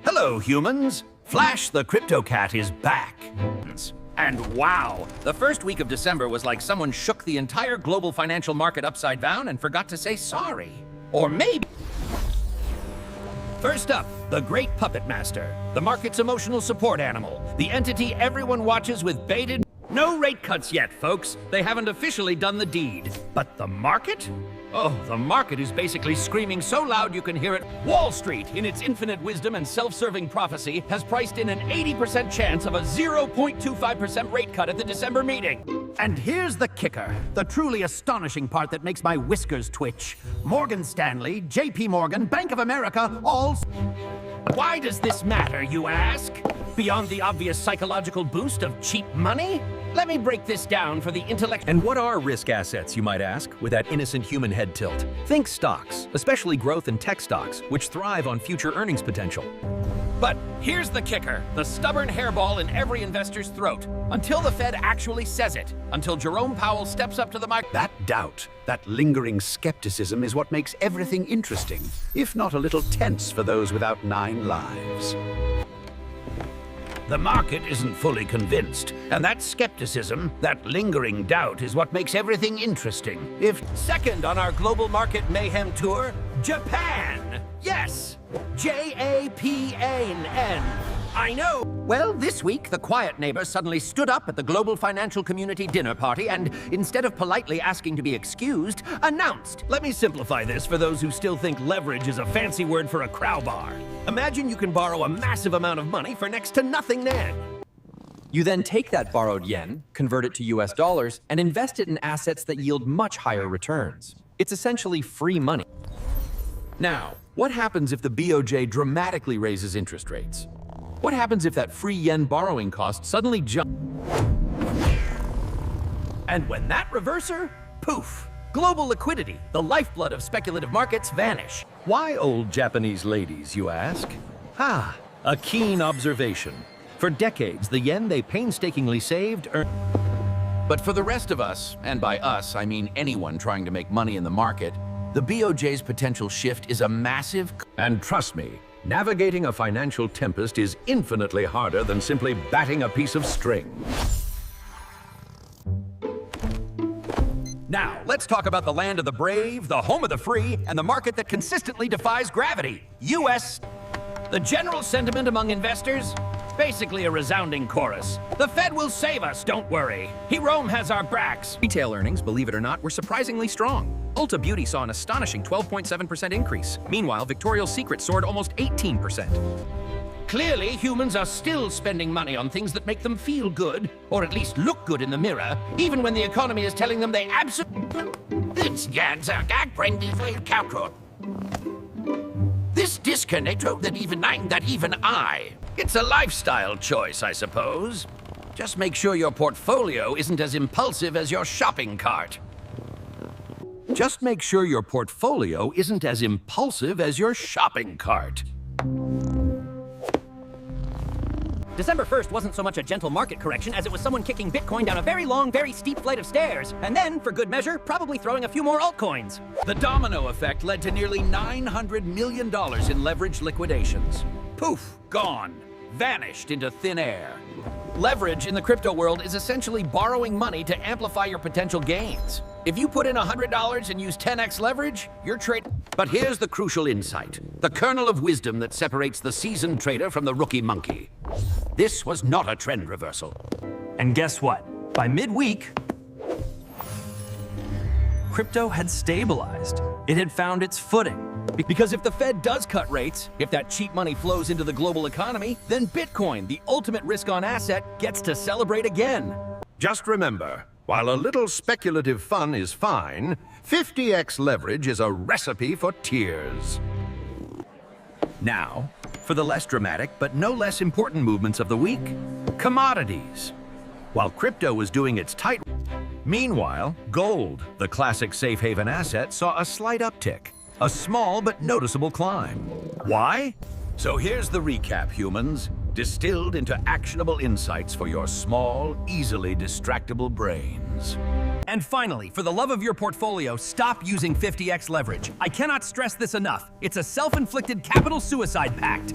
Hello, humans. Flash the Crypto Cat is back. And wow, the first week of December was like someone shook the entire global financial market upside down and forgot to say sorry. Or maybe... First up, the great puppet master, the market's emotional support animal, the entity everyone watches with bated... No rate cuts yet, folks. They haven't officially done the deed. But the market? Oh, the market is basically screaming so loud you can hear it. Wall Street, in its infinite wisdom and self-serving prophecy, has priced in an 80% chance of a 0.25% rate cut at the December meeting. And here's the kicker, the truly astonishing part that makes my whiskers twitch. Morgan Stanley, JP Morgan, Bank of America, all... Why does this matter, you ask? Beyond the obvious psychological boost of cheap money? Let me break this down for the intellect. And what are risk assets, you might ask, with that innocent human head tilt? Think stocks, especially growth and tech stocks, which thrive on future earnings potential. But here's the kicker, the stubborn hairball in every investor's throat. Until the Fed actually says it, until Jerome Powell steps up to the mic. That doubt, that lingering skepticism is what makes everything interesting, if not a little tense for those without 9 lives. The market isn't fully convinced, and that skepticism, that lingering doubt is what makes everything interesting. If second on our global market mayhem tour, Japan! Yes! Japan. I know! Well, this week, the quiet neighbor suddenly stood up at the global financial community dinner party and, instead of politely asking to be excused, announced. Let me simplify this for those who still think leverage is a fancy word for a crowbar. Imagine you can borrow a massive amount of money for next to nothing then. You then take that borrowed yen, convert it to US dollars, and invest it in assets that yield much higher returns. It's essentially free money. Now, what happens if the BOJ dramatically raises interest rates? What happens if that free yen borrowing cost suddenly jumps? And when that reverser, poof, global liquidity, the lifeblood of speculative markets, vanish. Why old Japanese ladies, you ask? Ah, a keen observation. For decades, the yen they painstakingly saved earned. But for the rest of us, and by us, I mean anyone trying to make money in the market, the BOJ's potential shift is a massive... And trust me, navigating a financial tempest is infinitely harder than simply batting a piece of string. Now, let's talk about the land of the brave, the home of the free, and the market that consistently defies gravity, US. The general sentiment among investors? Basically a resounding chorus. The Fed will save us, don't worry. Rome has our backs. Retail earnings, believe it or not, were surprisingly strong. Ulta Beauty saw an astonishing 12.7% increase. Meanwhile, Victoria's Secret soared almost 18%. Clearly, humans are still spending money on things that make them feel good, or at least look good in the mirror, even when the economy is telling them they absolutely... This disconnect that even I. It's a lifestyle choice, I suppose. Just make sure your portfolio isn't as impulsive as your shopping cart. Just make sure your portfolio isn't as impulsive as your shopping cart. December 1st wasn't so much a gentle market correction as it was someone kicking Bitcoin down a very long, very steep flight of stairs. And then, for good measure, probably throwing a few more altcoins. The domino effect led to nearly $900 million in leveraged liquidations. Poof, gone, vanished into thin air. Leverage in the crypto world is essentially borrowing money to amplify your potential gains. If you put in $100 and use 10x leverage, you're trading. But here's the crucial insight, the kernel of wisdom that separates the seasoned trader from the rookie monkey. This was not a trend reversal. And guess what? By midweek, crypto had stabilized. It had found its footing. Because if the Fed does cut rates, if that cheap money flows into the global economy, then Bitcoin, the ultimate risk-on asset, gets to celebrate again. Just remember, while a little speculative fun is fine, 50x leverage is a recipe for tears. Now, for the less dramatic but no less important movements of the week, commodities. While crypto was doing its tight... Meanwhile, gold, the classic safe haven asset, saw a slight uptick. A small but noticeable climb. Why? So here's the recap, humans. Distilled into actionable insights for your small, easily distractible brains. And finally, for the love of your portfolio, stop using 50x leverage. I cannot stress this enough. It's a self-inflicted capital suicide pact.